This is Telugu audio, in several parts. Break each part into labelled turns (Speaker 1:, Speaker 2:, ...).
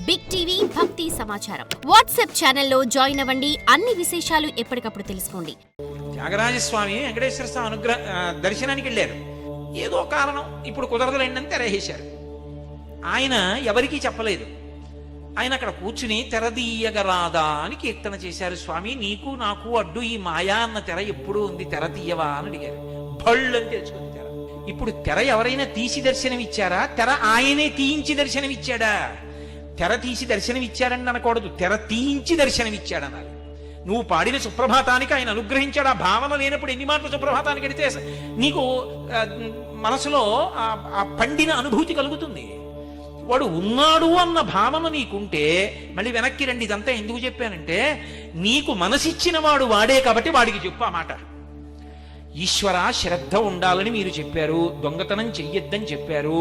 Speaker 1: బిగ్ టీవీ భక్తి సమాచారం వాట్సాప్ ఛానల్లో జాయిన్ అవ్వండి. అన్ని విశేషాలు ఎప్పటికప్పుడు తెలుసుకోండి.
Speaker 2: త్యాగరాజస్వామి వెంకటేశ్వర స్వామి దర్శనానికి వెళ్ళారు. ఏదో కారణం ఇప్పుడు కుదరదులేండి తెరహేశారు. ఆయన ఎవరికీ చెప్పలేదు. ఆయన అక్కడ కూర్చుని తెరదీయగరాదా అని కీర్తన చేశారు. స్వామి, నీకు నాకు అడ్డు ఈ మాయా అన్న తెర ఎప్పుడు ఉంది, తెర తీయవా అని అడిగారు. భళ్ళు అని తెలుసుకుంది తెర. ఇప్పుడు తెర ఎవరైనా తీసి దర్శనమిచ్చారా? తెర ఆయనే తీయించి దర్శనమిచ్చాడా? తెర తీసి దర్శనమిచ్చాడని అనకూడదు, తెర తీయించి దర్శనమిచ్చాడనాలి. నువ్వు పాడిన సుప్రభాతానికి ఆయన అనుగ్రహించాడు. ఆ భావన లేనప్పుడు ఎన్ని మాటలు సుప్రభాతానికి అడితే నీకు మనసులో ఆ పండిన అనుభూతి కలుగుతుంది. వాడు ఉన్నాడు అన్న భావన నీకుంటే మళ్ళీ వెనక్కి రండి. ఇదంతా ఎందుకు చెప్పానంటే, నీకు మనసిచ్చిన వాడు వాడే కాబట్టి వాడికి చెప్పు ఆ మాట. ఈశ్వర, శ్రద్ధ ఉండాలని మీరు చెప్పారు, దొంగతనం చెయ్యొద్దని చెప్పారు,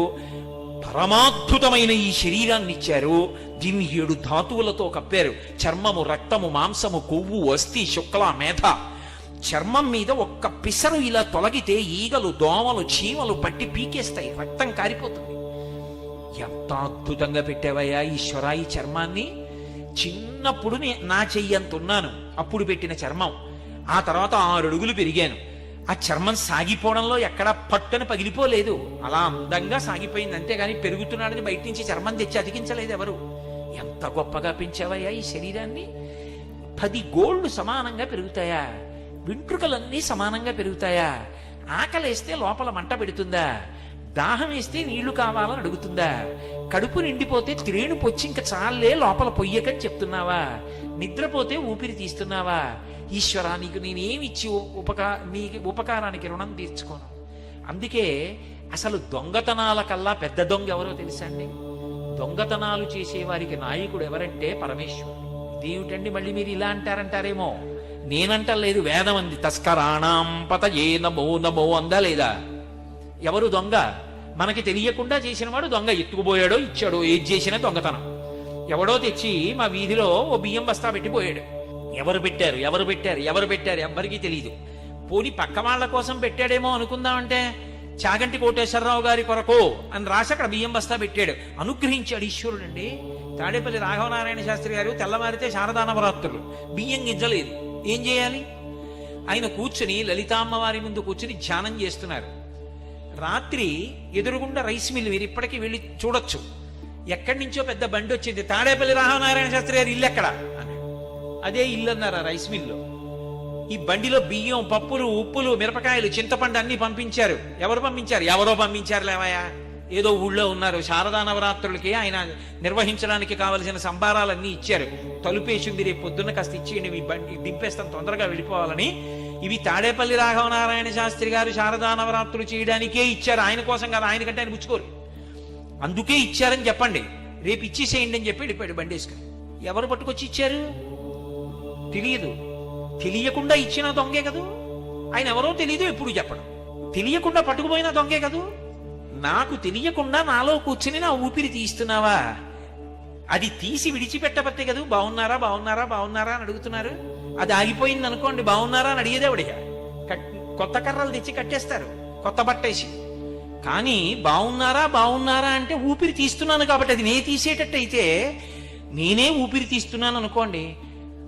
Speaker 2: పరమాద్భుతమైన ఈ శరీరాన్ని ఇచ్చారు, దీన్ని 7 ధాతువులతో కప్పారు. చర్మము, రక్తము, మాంసము, కొవ్వు, అస్థి, శుక్ల, మేధ. చర్మం మీద ఒక్క పిసరు ఇలా తొలగితే ఈగలు, దోమలు, చీమలు పట్టి పీకేస్తాయి, రక్తం కారిపోతుంది. ఎంత అద్భుతంగా పెట్టావయ్యా ఈశ్వర ఈ చర్మాన్ని. చిన్నప్పుడు నా చెయ్యంతున్నాను, అప్పుడు పెట్టిన చర్మం. ఆ తర్వాత 6 అడుగులు పెరిగాను. ఆ చర్మం సాగిపోవడంలో ఎక్కడా పట్టుని పగిలిపోలేదు, అలా అందంగా సాగిపోయింది. అంతేగాని పెరుగుతున్నాడని బయట నుంచి చర్మం తెచ్చి అతికించలేదు ఎవరు. ఎంత గొప్పగా పెంచావయ్యా ఈ శరీరాన్ని. 10 గోళ్లు సమానంగా పెరుగుతాయా? వెంట్రుకలన్నీ సమానంగా పెరుగుతాయా? ఆకలేస్తే లోపల మంట పెడుతుందా? దాహం వేస్తే నీళ్లు కావాలని అడుగుతుందా? కడుపు నిండిపోతే త్రేణు పొచ్చి ఇంక చాలే లోపల పొయ్యకని చెప్తున్నావా? నిద్రపోతే ఊపిరి తీస్తున్నావా? ఈశ్వరా, నీకు నేనేమిచ్చి నీకు ఉపకారానికి రుణం తీర్చుకోను. అందుకే అసలు దొంగతనాల కల్లా పెద్ద దొంగ ఎవరో తెలుసా అండి? దొంగతనాలు చేసేవారికి నాయకుడు ఎవరంటే పరమేశ్వరుడు. ఇదేమిటండి మళ్ళీ మీరు ఇలా అంటారంటారేమో. నేనంటలేదు, వేదం అంది. తస్కరాణాం పతయే నమో నమో అందా లేదా? ఎవరు దొంగ? మనకి తెలియకుండా చేసినవాడు దొంగ. ఎత్తుకుపోయాడో ఇచ్చాడో ఏది చేసినా దొంగతనం. ఎవడో తెచ్చి మా వీధిలో ఓ బియ్యం బస్తా పెట్టిపోయాడు. ఎవరు పెట్టారు ఎవరు పెట్టారు ఎవరు పెట్టారు ఎవ్వరికీ తెలియదు. పోనీ పక్క వాళ్ళ కోసం పెట్టాడేమో అనుకుందామంటే, చాగంటి కోటేశ్వరరావు గారి కొరకు అని రాసి అక్కడ బియ్యం బస్తా పెట్టాడు. అనుగ్రహించాడు ఈశ్వరుడు అండి. తాడేపల్లి రాఘవనారాయణ శాస్త్రి గారు తెల్లవారితే శారదా నవరాత్రులు, బియ్యం గింజలేదు, ఏం చేయాలి? ఆయన కూర్చుని లలితామ్మవారి ముందు కూర్చుని ధ్యానం చేస్తున్నారు. రాత్రి ఎదురుగుండా రైస్ మిల్, మీరు ఇప్పటికీ వెళ్ళి చూడొచ్చు. ఎక్కడి నుంచో పెద్ద బండి వచ్చింది. తాడేపల్లి రాఘవనారాయణ శాస్త్రి గారు ఇల్లు ఎక్కడ అన్నాడు. అదే ఇల్లు అన్నారు ఆ రైస్ మిల్లో. ఈ బండిలో బియ్యం, పప్పులు, ఉప్పులు, మిరపకాయలు, చింతపండు అన్ని పంపించారు. ఎవరు పంపించారు? ఎవరో పంపించారు లేవయా. ఏదో ఊళ్ళో ఉన్నారు. శారదా నవరాత్రులకి ఆయన నిర్వహించడానికి కావలసిన సంబారాలన్నీ ఇచ్చారు. తలుపేసింది, రేపు పొద్దున్న కాస్త ఇచ్చేయండి, మీ బండి దింపేస్తాం తొందరగా వెళ్ళిపోవాలని. ఇవి తాడేపల్లి రాఘవనారాయణ శాస్త్రి గారు శారదా నవరాత్రులు చేయడానికే ఇచ్చారు, ఆయన కోసం కాదు. ఆయనకంటే ఆయన పుచ్చుకోరు, అందుకే ఇచ్చారని చెప్పండి, రేపు ఇచ్చేసేయండి అని చెప్పి వెళ్ళిపోయాడు బండి వేసుకుని. ఎవరు పట్టుకొచ్చి ఇచ్చారు? తెలియదు. తెలియకుండా ఇచ్చిన దొంగే కదూ. ఆయన ఎవరో తెలియదు, ఎప్పుడు చెప్పడం. తెలియకుండా పట్టుకుపోయిన దొంగే కదూ. నాకు తెలియకుండా నాలో కూర్చుని నా ఊపిరి తీస్తున్నావా? అది తీసి విడిచిపెట్టబట్టే కదూ బాగున్నారా బాగున్నారా బాగున్నారా అని అడుగుతున్నారు. అది ఆగిపోయింది అనుకోండి, బాగున్నారా అని అడిగేదే అడిగా. కొత్త కర్రలు తెచ్చి కట్టేస్తారు కొత్త బట్టేసి. కానీ బాగున్నారా బాగున్నారా అంటే ఊపిరి తీస్తున్నాను కాబట్టి. అది నే తీసేటట్టు అయితే, నేనే ఊపిరి తీస్తున్నాను అనుకోండి,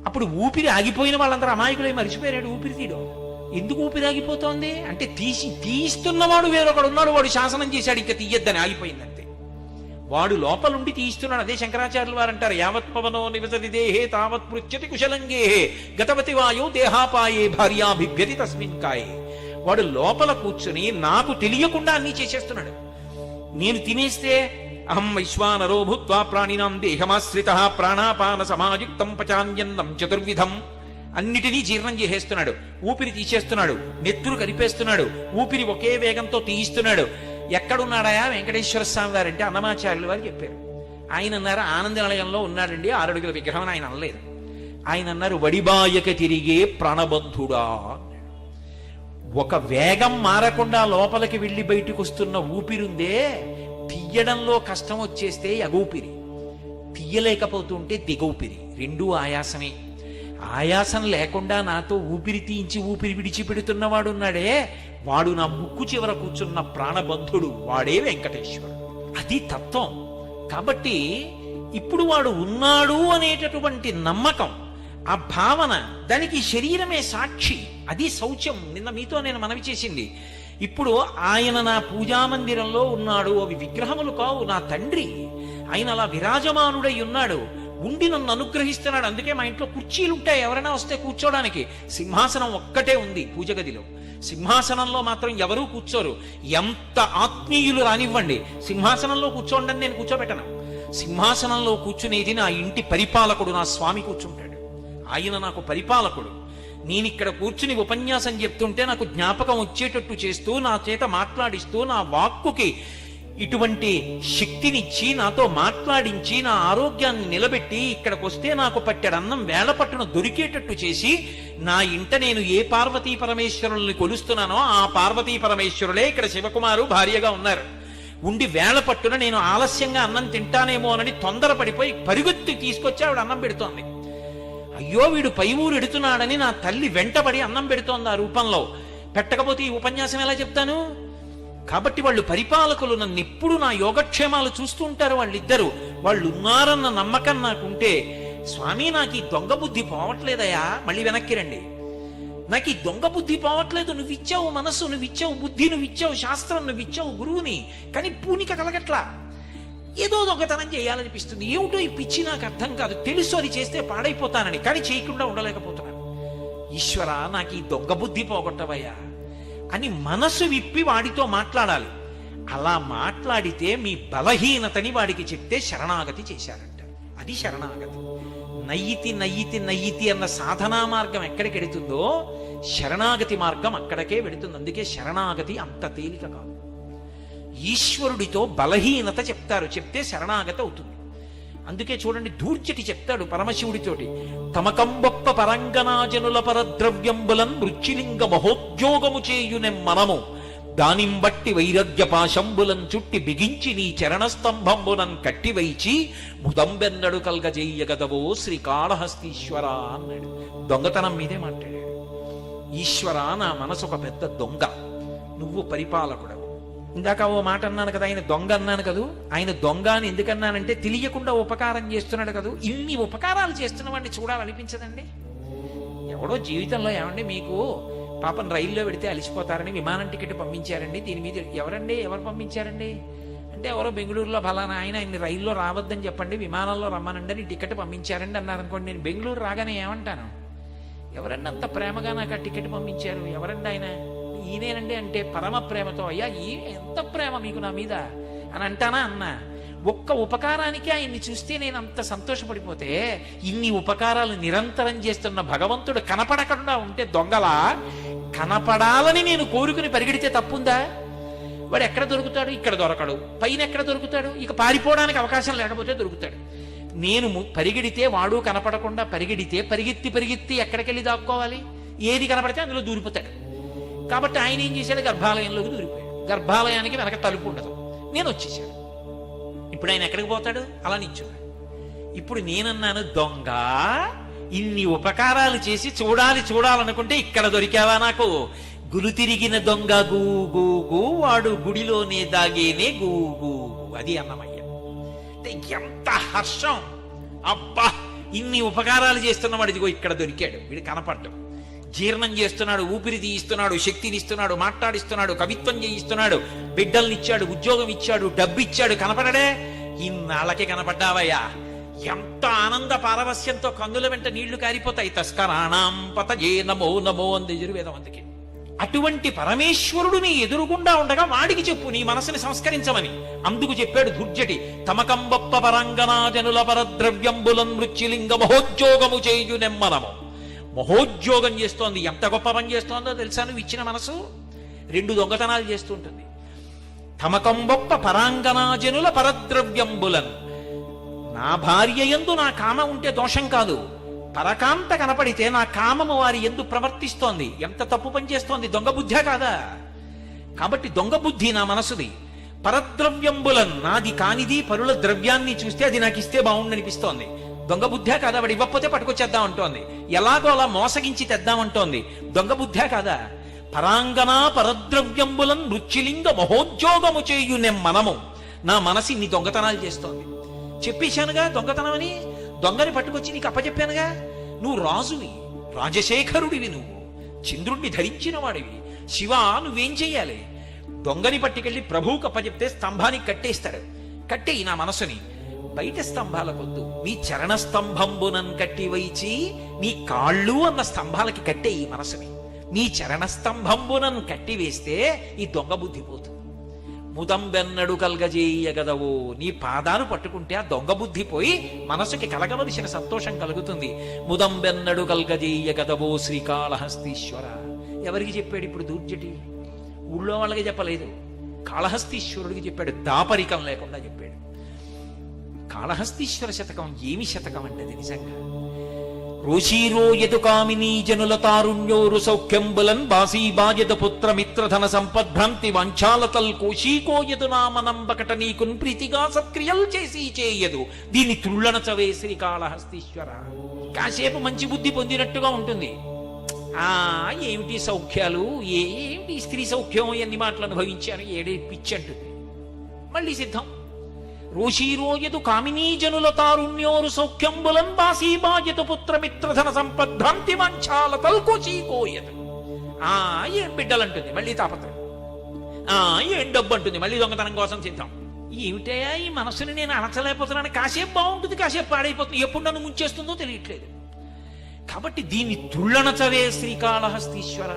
Speaker 2: అప్పుడు ఊపిరి ఆగిపోయిన వాళ్ళందరూ అమాయకులై మరిచిపోయాడు ఊపిరి తీయడం. ఎందుకు ఊపిరి ఆగిపోతోంది అంటే, తీస్తున్నవాడు వేరొకడు ఉన్నాడు, వాడు శాసనం చేశాడు ఇంకా తీయద్దని, ఆగిపోయిందంతే. వాడు లోపలుండి తీస్తున్నాడు. అదే శంకరాచార్యులు వారు అంటారు, యావత్ పవనో నివసతి దేహే తావత్ పృచ్యతి కుశలంగేహే గతవతి వాయో దేహాపాయే భార్యాభిభ్యతి తస్మిన్ కాయే. వాడు లోపల కూర్చుని నాకు తెలియకుండా అన్నీ చేసేస్తున్నాడు. నేను తినేస్తే అహం వైశ్వానరో భూత్వా ప్రాణినాం దేహమాశ్రితః ప్రాణాపాన సమాయుక్తం పచాన్యన్నం చతుర్విధం. అన్నిటినీ జీర్ణం చేసేస్తున్నాడు, ఊపిరి తీసేస్తున్నాడు, నెత్తురు కలిపేస్తున్నాడు, ఊపిరి ఒకే వేగంతో తీయిస్తున్నాడు. ఎక్కడున్నాడాయా వెంకటేశ్వర స్వామి వారంటే అన్నమాచార్యులు వారు చెప్పారు. ఆయన అన్నారు, ఆనంద నిలయంలో ఉన్నాడండి, 6 అడుగుల విగ్రహం. ఆయన అనలేదు. ఆయన అన్నారు, వడిబాయక తిరిగే ప్రాణబంధుడా. ఒక వేగం మారకుండా లోపలికి వెళ్ళి బయటకు వస్తున్న ఊపిరుందే, తీయడంలో కష్టం వచ్చేస్తే ఎగూపిరి, తీయలేకపోతుంటే దిగూపిరి, రెండూ ఆయాసమే. ఆయాసం లేకుండా నాతో ఊపిరి తీయించి ఊపిరి విడిచిపెడుతున్నవాడున్నాడే, వాడు నా ముక్కు చివర కూర్చున్న ప్రాణబంధుడు, వాడే వెంకటేశ్వరుడు. అది తత్వం. కాబట్టి ఇప్పుడు వాడు ఉన్నాడు అనేటటువంటి నమ్మకం, ఆ భావన, దానికి శరీరమే సాక్షి. అది శౌచం. నిన్న మీతో నేను మనవి చేసింది. ఇప్పుడు ఆయన నా పూజామందిరంలో ఉన్నాడు, అవి విగ్రహములు కావు, నా తండ్రి. ఆయన అలా విరాజమానుడై ఉన్నాడు, ఉండి నన్ను అనుగ్రహిస్తున్నాడు. అందుకే మా ఇంట్లో కుర్చీలు ఉంటాయి, ఎవరైనా వస్తే కూర్చోడానికి. సింహాసనం ఒక్కటే ఉంది పూజ గదిలో. సింహాసనంలో మాత్రం ఎవరూ కూర్చోరు. ఎంత ఆత్మీయులు రానివ్వండి, సింహాసనంలో కూర్చోండి నేను కూర్చోబెట్టను. సింహాసనంలో కూర్చునేది నా ఇంటి పరిపాలకుడు, నా స్వామి కూర్చుంటాడు. ఆయన నాకు పరిపాలకుడు. నేనిక్కడ కూర్చుని ఉపన్యాసం చెప్తుంటే నాకు జ్ఞాపకం వచ్చేటట్టు చేస్తూ, నా చేత మాట్లాడిస్తూ, నా వాక్కుకి ఇటువంటి శక్తినిచ్చి, నాతో మాట్లాడించి, నా ఆరోగ్యాన్ని నిలబెట్టి, ఇక్కడికి వస్తే నాకు పట్టెడు అన్నం వేళ పట్టున దొరికేటట్టు చేసి, నా ఇంట నేను ఏ పార్వతీ పరమేశ్వరుల్ని కొలుస్తున్నానో ఆ పార్వతీ పరమేశ్వరులే ఇక్కడ శివకుమారు భార్యగా ఉన్నారు. ఉండి వేళ పట్టున నేను ఆలస్యంగా అన్నం తింటానేమో అని తొందరపడిపోయి పరుగెత్తి తీసుకొచ్చి ఆవిడ అన్నం పెడుతోంది. అయ్యో వీడు పై ఊరు ఎడుతున్నాడని నా తల్లి వెంటబడి అన్నం పెడుతోంది ఆ రూపంలో. పెట్టకపోతే ఈ ఉపన్యాసం ఎలా చెప్తాను? కాబట్టి వాళ్ళు పరిపాలకులు. నన్ను ఎప్పుడు నా యోగక్షేమాలు చూస్తూ ఉంటారు వాళ్ళిద్దరూ. వాళ్ళు ఉన్నారన్న నమ్మకం నాకుంటే, స్వామి నాకు ఈ దొంగ బుద్ధి పోవట్లేదయా, మళ్ళీ వెనక్కి రండి, నాకు ఈ దొంగ బుద్ధి పోవట్లేదు, నువ్విచ్చావు మనస్సు, నువ్విచ్చావు బుద్ధి, నువ్విచ్చావు శాస్త్రం, నువ్విచ్చావు గురువుని, కానీ పూనిక కలగట్లా, ఏదో దొంగతనం చేయాలనిపిస్తుంది. ఏమిటో ఈ పిచ్చి నాకు అర్థం కాదు, తెలుసు అది చేస్తే పాడైపోతానని, కానీ చేయకుండా ఉండలేకపోతున్నాను. ఈశ్వర నాకు ఈ దొంగ బుద్ధి పోగొట్టవయ్యా అని మనసు విప్పి వాడితో మాట్లాడాలి. అలా మాట్లాడితే మీ బలహీనతని వాడికి చెప్తే శరణాగతి చేశారంటారు. అది శరణాగతి. నయ్యితి నయ్యితి నయ్యితి అన్న సాధనా మార్గం ఎక్కడికి వెడుతుందో శరణాగతి మార్గం అక్కడికే వెడుతుంది. అందుకే శరణాగతి అంత తేలిక కాదు. ఈశ్వరుడితో బలహీనత చెప్తారు, చెప్తే శరణాగతి అవుతుంది. అందుకే చూడండి, ధూర్జటి చెప్తాడు పరమశివుడితోటి, తమకంబొప్ప పరంగనాజనుల పరద్రవ్యంబులన్ మృత్యులింగ మహోద్యోగము చేయునెం మనము, దానింబట్టి వైరగ్య పాశంబులం చుట్టి బిగించి నీ చరణస్తంభంబునన్ కట్టివైచి ముదంబెన్నడు కల్గజేయగదవో శ్రీకాళహస్తీశ్వర అన్నాడు. దొంగతనం మీదే మాట్లాడాడు. ఈశ్వర నా మనసు ఒక పెద్ద దొంగ, నువ్వు పరిపాలకుడవు. ఇందాక ఓ మాట అన్నాను కదా, ఆయన దొంగ అన్నాను కదూ. ఆయన దొంగ అని ఎందుకన్నానంటే తెలియకుండా ఉపకారం చేస్తున్నాడు కదూ. ఇన్ని ఉపకారాలు చేస్తున్న వాడిని చూడాలనిపించదండి? ఎవడో జీవితంలో ఏమండి మీకు పాపం రైల్లో పెడితే అలిసిపోతారని విమానం టికెట్ పంపించారండి, దీని మీద ఎవరు పంపించారండి అంటే, ఎవరో బెంగళూరులో ఫలానా ఆయన ఇన్ని రైల్లో రావద్దని చెప్పండి, విమానంలో రమ్మనండి అని టికెట్ పంపించారండి అన్నారు అనుకోండి. నేను బెంగళూరు రాగానే ఏమంటాను? ఎవరండి అంత ప్రేమగా నాకు ఆ టికెట్ పంపించారు, ఎవరండి ఆయన? ఈయనేనండి అంటే పరమ ప్రేమతో, అయ్యా ఎంత ప్రేమ మీకు నా మీద అని అంటానా అన్నా. ఒక్క ఉపకారానికి ఆయన్ని చూస్తే నేను అంత సంతోషపడిపోతే, ఇన్ని ఉపకారాలు నిరంతరం చేస్తున్న భగవంతుడు కనపడకుండా ఉంటే దొంగలా, కనపడాలని నేను కోరుకుని పరిగెడితే తప్పుందా? వాడు ఎక్కడ దొరుకుతాడు? ఇక్కడ దొరకడు. పైన ఎక్కడ దొరుకుతాడు? ఇక పారిపోవడానికి అవకాశం లేకపోతే దొరుకుతాడు. నేను పరిగెడితే వాడు కనపడకుండా పరిగెడితే పరిగెత్తి ఎక్కడికెళ్ళి దాక్కోవాలి? ఏది కనపడితే అందులో దూరిపోతాడు. కాబట్టి ఆయన ఏం చేశాడు? గర్భాలయంలోకి దూరిపోయాడు. గర్భాలయానికి వెనక తలుపు ఉండదు. నేను వచ్చేసాడు. ఇప్పుడు ఆయన ఎక్కడికి పోతాడు? అలా నిల్చున్నాడు. ఇప్పుడు నేనన్నాను, దొంగ ఇన్ని ఉపకారాలు చేసి చూడాలనుకుంటే ఇక్కడ దొరికావా నాకు? గురు తిరిగిన దొంగ గూ గూ గూ, వాడు గుడిలోనే దాగేనే గూ గూ. అది అన్నమయ్య అంటే ఎంత హర్షం! అబ్బా, ఇన్ని ఉపకారాలు చేస్తున్నవాడు ఇదిగో ఇక్కడ దొరికాడు. వీడు కనపడ్డం, జీర్ణం చేస్తున్నాడు, ఊపిరి తీయిస్తున్నాడు, శక్తిని ఇస్తున్నాడు, మాట్లాడిస్తున్నాడు, కవిత్వం చేయిస్తున్నాడు, బిడ్డల్నిచ్చాడు, ఉద్యోగం ఇచ్చాడు, డబ్బు ఇచ్చాడు. కనపడడే? ఇన్నాళ్ళకి కనపడ్డావయ్యా. ఎంత ఆనంద పారవస్యంతో కన్నుల వెంట నీళ్లు కారిపోతాయి. తస్కరాణం పతయే నమో నమో అంది యజుర్వేదం. అందుకే అటువంటి పరమేశ్వరుడు నీ ఎదురుగుండా ఉండగా వాడికి చెప్పు నీ మనసుని సంస్కరించమని. అందుకు చెప్పాడు ధూర్జటి, తమకంబొప్ప పరంగనాజనుల పరద్రవ్యంబులం మృత్యులింగ మహోద్యోగము చేయునెమ్మనము. మహోద్యోగం చేస్తోంది. ఎంత గొప్ప పని చేస్తోందో తెలుసా? నువ్వు ఇచ్చిన మనసు 2 దొంగతనాలు చేస్తుంటుంది. తమకంబొప్ప పరాంగనాజనుల పరద్రవ్యంబులన్, నా భార్య యందు నా కామ ఉంటే దోషం కాదు, పరకాంత కనపడితే నా కామము వారి యందు ప్రవర్తిస్తోంది. ఎంత తప్పు పని చేస్తోంది? దొంగ బుద్ధే కాదా? కాబట్టి దొంగ బుద్ధి నా మనసుది. పరద్రవ్యంబులన్, నాది కానిది పరుల ద్రవ్యాన్ని చూస్తే అది నాకు ఇస్తే బాగుండనిపిస్తోంది. దొంగ బుద్ధే కాదా? వాడు ఇవ్వకపోతే పట్టుకొచ్చేద్దాం అంటోంది, ఎలాగో అలా మోసగించి తెద్దామంటోంది. దొంగ బుద్ధే కాదా? పరాంగనా పరద్రవ్యంబులన్ మృత్యులింగ మహోద్యోగము చేయునెం మనము. నా మనసు ఇన్ని దొంగతనాలు చేస్తోంది. చెప్పేశానుగా దొంగతనం అని. దొంగని పట్టుకొచ్చి నీకు అప్పచెప్పానుగా. నువ్వు రాజువి, రాజశేఖరుడివి, నువ్వు చంద్రుణ్ణి ధరించిన వాడివి. శివ, నువ్వేం చెయ్యాలి? దొంగని పట్టుకెళ్ళి ప్రభువుకు అప్పచెప్తే స్తంభానికి కట్టేస్తాడు. కట్టేయి నా మనసుని. బయట స్తంభాలకొద్దు, నీ చరణ స్తంభంబునన్ కట్టి వైచి నీ కాళ్ళు అన్న స్తంభాలకి కట్టేయి మనసుని. నీ చరణ స్తంభంబునన్ కట్టి వేస్తే ఈ దొంగ బుద్ధి పోతుంది. ముదంబెన్నడు కల్గజేయగదవో, నీ పాదాలు పట్టుకుంటే ఆ దొంగ బుద్ధి పోయి మనసుకి కలగవలసిన సంతోషం కలుగుతుంది. ముదంబెన్నడు కల్గజేయగదవో శ్రీకాళహస్తీశ్వర. ఎవరికి చెప్పాడు ఇప్పుడు దూర్జటి? ఊళ్ళో వాళ్ళకి చెప్పలేదు, కాళహస్తీశ్వరుడికి చెప్పాడు. దాపరికం లేకుండా చెప్పాడు. కాళహస్తీశ్వర శతకం ఏమి శతకం అంటే అది నిజంగా. రోషీరో యదు కామినీ జనుల తారుణ్యోరు సౌఖ్యంబులన్ బాసీబాయద పుత్ర మిత్రధన సంపద్భ్రాంతి వాంఛాలతల్ కోశీకోయదు నామనంబకట నీకున్ ప్రీతిగా సత్క్రియల్ చేసి చేయదు దీని తుళ్ళనచవే శ్రీకాళహస్తీశ్వర. కాసేపు మంచి బుద్ధి పొందినట్టుగా ఉంటుంది. ఏమిటి సౌఖ్యాలు, ఏమిటి స్త్రీ సౌఖ్యం, ఎన్ని మాటలు అనుభవించాను, ఏడే పిచ్చి అంటుంది. మళ్ళీ సిద్ధం. రోషీరోయదు కామినీ జనుల తారుణ్యోరు సౌఖ్యంబులన్ బాసీబాయదు పుత్రమిత్రధన సంపద్భ్రాంతి వాంఛాల తల్కోచీకోయదు. ఏం బిడ్డలంటుంది, మళ్ళీ తాపత్రం. ఏం డబ్బు అంటుంది, మళ్ళీ దొంగతనం కోసం సిద్ధం. ఏమిటయా ఈ మనసుని నేను అణచలేకపోతున్నాను. కాసేపు బాగుంటుంది, కాసేపు పాడైపోతుంది. ఎప్పుడు నన్ను ముంచేస్తుందో తెలియట్లేదు. కాబట్టి దీని తుళ్ళనచవే శ్రీకాళహస్తీశ్వర.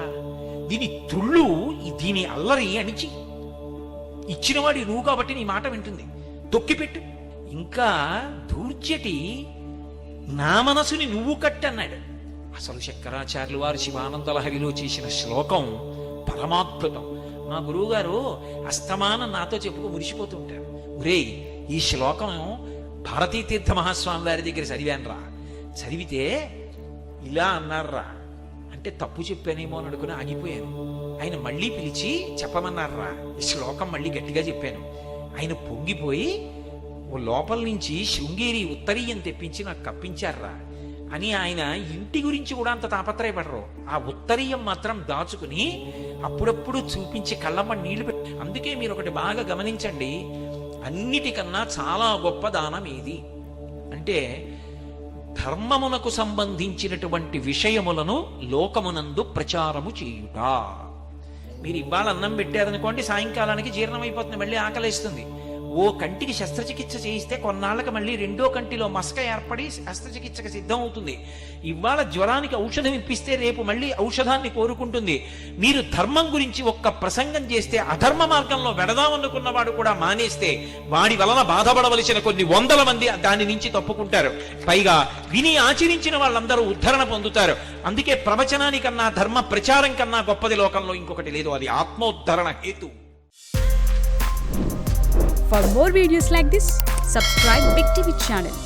Speaker 2: దీని తుళ్ళు, దీని అల్లరి అణిచి ఇచ్చినవాడి నువ్వు కాబట్టి నీ మాట వింటుంది. తొక్కిపెట్టు. ఇంకా దూర్జటి నా మనసుని నువ్వు కట్టన్నాడు. అసలు శంకరాచార్యులు వారు శివానందలహరిలో చేసిన శ్లోకం పరమాద్భుతం. మా గురువుగారు అస్తమానం నాతో చెప్పుకు మురిసిపోతుంటారు. ఒరే, ఈ శ్లోకం భారతీ తీర్థ మహాస్వామి వారి దగ్గర చదివానురా. చదివితే ఇలా అన్నారా అంటే తప్పు చెప్పానేమో అని అనుకుని ఆగిపోయాను. ఆయన మళ్ళీ పిలిచి చెప్పమన్నారా. ఈ శ్లోకం మళ్ళీ గట్టిగా చెప్పాను. ఆయన పొంగిపోయి ఓ లోపల నుంచి శృంగేరి ఉత్తరీయం తెప్పించి నాకు కప్పించారా అని ఆయన ఇంటి గురించి కూడా అంత తాపత్రయపడరు. ఆ ఉత్తరీయం మాత్రం దాచుకుని అప్పుడప్పుడు చూపించి కళ్ళమ్మ నీళ్లు పెట్టి. అందుకే మీరు ఒకటి బాగా గమనించండి, అన్నిటికన్నా చాలా గొప్ప దానం ఏది అంటే ధర్మమునకు సంబంధించినటువంటి విషయములను లోకమునందు ప్రచారము చేయుట. మీరు ఇవాళ అన్నం పెట్టారనుకోండి, సాయంకాలానికి జీర్ణమైపోతుంది, మళ్ళీ ఆకలిస్తుంది. ఓ కంటికి శస్త్రచికిత్స చేయిస్తే కొన్నాళ్ళకి మళ్ళీ రెండో కంటిలో మసక ఏర్పడి శస్త్రచికిత్సకు సిద్ధం అవుతుంది. ఇవాళ జ్వరానికి ఔషధం ఇప్పిస్తే రేపు మళ్ళీ ఔషధాన్ని కోరుకుంటుంది. మీరు ధర్మం గురించి ఒక్క ప్రసంగం చేస్తే అధర్మ మార్గంలో వెడదామనుకున్నవాడు కూడా మానేస్తే వాడి వలన బాధపడవలసిన కొన్ని వందల మంది దాని నుంచి తప్పుకుంటారు. పైగా విని ఆచరించిన వాళ్ళందరూ ఉద్ధరణ పొందుతారు. అందుకే ప్రవచనానికన్నా ధర్మ ప్రచారం కన్నా గొప్పది లోకంలో ఇంకొకటి లేదు. అది ఆత్మోద్ధరణ హేతు.
Speaker 3: For more videos like this, subscribe Big TV channel.